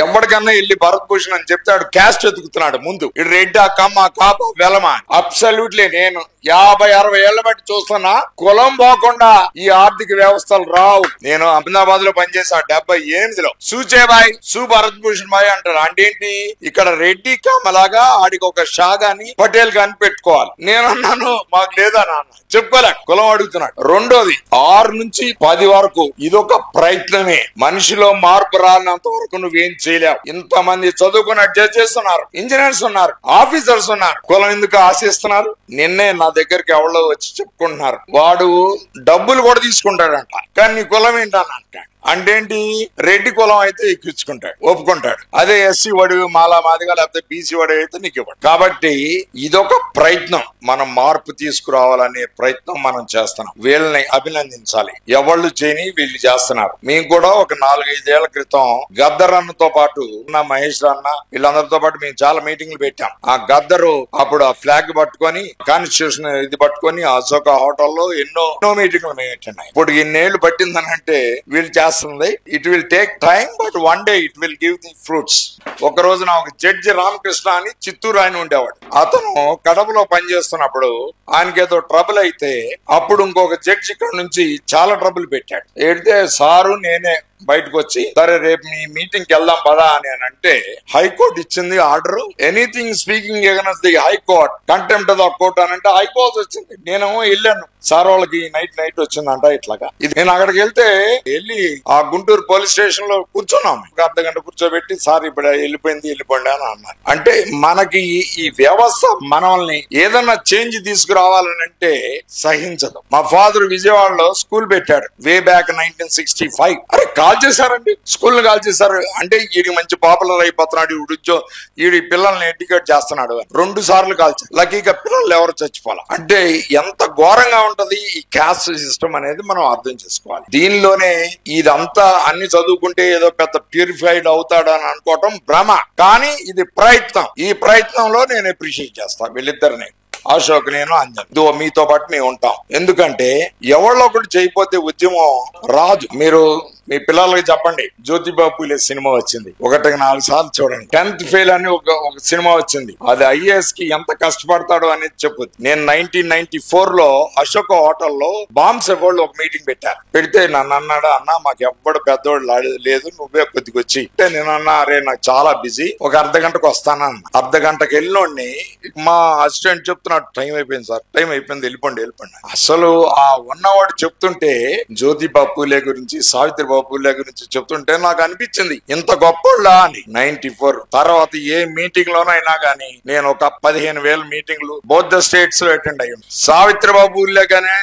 ఎవరికన్నా వెళ్ళి భరత్ భూషణ్ అని చెప్తాడు, క్యాస్ట్ ఎతుకుతున్నాడు ముందు. ఇటు రెడ్డా, కమ్మ, కాప, వెలమా. అబ్సల్యూట్లీ నేను 50-60 ఏళ్ల బట్టి చూస్తున్నా, కులం పోకుండా ఈ ఆర్థిక వ్యవస్థలు రావు. నేను అహ్మదాబాద్ లో పనిచేసా 78లో. సూచేబాయ్, భరత్ భూషణ్ బాయ్ అంటారు. అంటే ఏంటి, ఇక్కడ రెడ్డి కమ్మలాగా ఆడికి ఒక షా గాని పటేల్ గాని పెట్టుకోవాలి. నేను అన్నాను మాకు లేదా నాన్న, చెప్పుకోలే, కులం అడుగుతున్నాడు. రెండోది 6 నుంచి 10 వరకు ఇదొక ప్రయత్నమే. మనిషిలో మార్పు రానంత వరకు నువ్వేం చేయలేవు. ఇంతమంది చదువుకున్న జడ్జెస్ ఉన్నారు, ఇంజనీర్స్ ఉన్నారు, ఆఫీసర్స్ ఉన్నారు. కులం ఎందుకు ఆశిస్తున్నారు? నిన్నే నా దగ్గరికి ఎవరో వచ్చి చెప్పుకుంటున్నారు, వాడు డబ్బులు కూడా తీసుకుంటాడంట, కానీ నీ కులం ఏంటని అంటాడు. అంటేంటి, రెడ్డి కులం అయితే ఎక్కించుకుంటాడు, ఒప్పుకుంటాడు. అదే ఎస్సీ వాడు, మాలా మాదిగా, లేకపోతే బీసీ వాడు అయితే నీకు ఇవ్వడు. కాబట్టి ఇదొక ప్రయత్నం, మనం మార్పు తీసుకురావాలనే ప్రయత్నం మనం చేస్తున్నాం. వీళ్ళని అభినందించాలి. ఎవళ్ళు చేయని వీళ్ళు చేస్తున్నారు. మేము కూడా ఒక 4-5 ఏళ్ల క్రితం గద్దర్ అన్నతో పాటు ఉన్న మహేష్ అన్న వీళ్ళందరితో పాటు మేము చాలా మీటింగ్లు పెట్టాం. ఆ గద్దరు అప్పుడు ఆ ఫ్లాగ్ పట్టుకొని, కాన్స్టిట్యూషన్ ఇది పట్టుకొని అశోక హోటల్లో ఎన్నో మీటింగ్లు మేము పెట్టినాయి. ఇప్పుడు ఇన్నేళ్లు పట్టిందని అంటే వీళ్ళు చేస్తుంది. It will take time, but one day it will give the fruits. ఒక రోజున ఒక జడ్జి రామకృష్ణ అని చిత్తూరు ఆయన ఉండేవాడు. అతను కడపలో పనిచేస్తున్నప్పుడు ఆయనకేదో ట్రబుల్ అయితే అప్పుడు ఇంకొక జడ్జి ఇక్కడ నుంచి చాలా ట్రబుల్ పెట్టాడు. ఎడితే సారు నేనే బయటకు వచ్చి, సరే రేపు మీ మీటింగ్ కి వెళ్దాం పదా అని అంటే హైకోర్టు ఇచ్చింది order, anything speaking against the high court, contempt of the court అని అంటే హైకోర్టు వచ్చింది. నేను వెళ్ళాను, సార్ వాళ్ళకి నైట్ వచ్చిందంట ఇట్లాగా. ఇది నేను అక్కడికి వెళ్ళి ఆ గుంటూరు పోలీస్ స్టేషన్ లో కూర్చున్నాము. ఒక అర్ధగంట కూర్చోబెట్టి, సార్ ఇప్పుడు వెళ్ళిపోండి అని అన్నారు. అంటే మనకి ఈ వ్యవస్థ మనల్ని ఏదన్నా చేంజ్ తీసుకురావాలని అంటే సహించదు. మా ఫాదర్ విజయవాడలో స్కూల్ పెట్టాడు వే బ్యాక్ 1965. అరే కాల్ చేశారండి, స్కూల్ కాల్ చేశారు. అంటే వీడి మంచి పాపులర్ అయిపోతున్నాడు, వీడి పిల్లల్ని ఎడ్యుకేట్ చేస్తున్నాడు. 2 సార్లు కాల్చారు. లక్కీగా పిల్లలు ఎవరు చచ్చిపోవాలి. అంటే ఎంత ఘోరంగా ఉంటది ఈ క్యాస్ట్ సిస్టమ్ అనేది మనం అర్థం చేసుకోవాలి. దీనిలోనే ఇదంతా అన్ని చదువుకుంటే ఏదో పెద్ద ప్యూరిఫైడ్ అవుతాడు అని అనుకోవటం భ్రమ. కానీ ఇది ప్రయత్నం. ఈ ప్రయత్నంలో నేను అప్రిషియేట్ చేస్తాను వీళ్ళిద్దరిని, అశోక్, నేను, అంజన్. మీతో పాటు మేము ఉంటాం. ఎందుకంటే ఎవరో ఒకటి చేయకపోతే ఉద్యమం రాదు. మీరు మీ పిల్లలకి చెప్పండి, జ్యోతిబాబు పూలే సినిమా వచ్చింది, 1-4 సార్లు చూడండి. 10th ఫెయిల్ అని ఒక సినిమా వచ్చింది, అది ఐఏఎస్ కి ఎంత కష్టపడతాడో అనేది చెప్పుద్ది. నేను 1994లో అశోక్ హోటల్లో బాంబ్స్ ఎవ్వళ్ళు ఒక మీటింగ్ పెట్టారు. పెడితే నన్ను అన్నాడు, అన్న మాకు ఎవ్వడు పెద్దవాడు లేదు, నువ్వే కొద్దిగా వచ్చి. అంటే నేను అన్నా, అరే నాకు చాలా బిజీ, ఒక అర్ధగంటకు వస్తానన్న. అర్ధగంటకు వెళ్ళినోడిని మా అసిస్టెంట్ చెప్తున్నాడు, టైం అయిపోయింది సార్, టైం అయిపోయింది, వెళ్ళిపోండి. అసలు ఆ ఉన్నవాడు చెప్తుంటే జ్యోతిబాబు పూలే గురించి, సావిత్రిబాబు పూలే గురించి చెప్తుంటే నాకు అనిపించింది ఇంత గొప్పళ్ళ అని. 94 తర్వాత ఏ మీటింగ్ లోనైనా గానీ నేను ఒక 15,000 మీటింగ్లు బౌద్ధ స్టేట్స్ లో అటెండ్ అయ్యాను. సావిత్రిబాబు పూలే గానే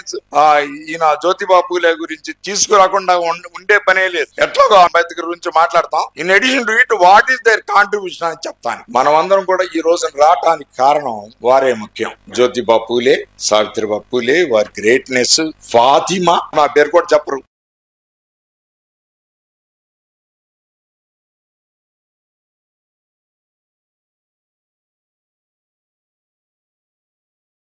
ఈయన జ్యోతిబాబు పూలే గురించి తీసుకురాకుండా ఉండే పనే లేదు. ఎట్లాగో అంబేద్కర్ గురించి మాట్లాడతాం. In addition to it what is there contribution అని చెప్తాను. మనం అందరం కూడా ఈ రోజున రావటానికి కారణం వారే ముఖ్యం. జ్యోతిబాబు పూలే, సావిత్రిబాబు పూలే, వారి గ్రేట్నెస్. ఫాతిమా, నా పేరు కూడా చెప్పరు,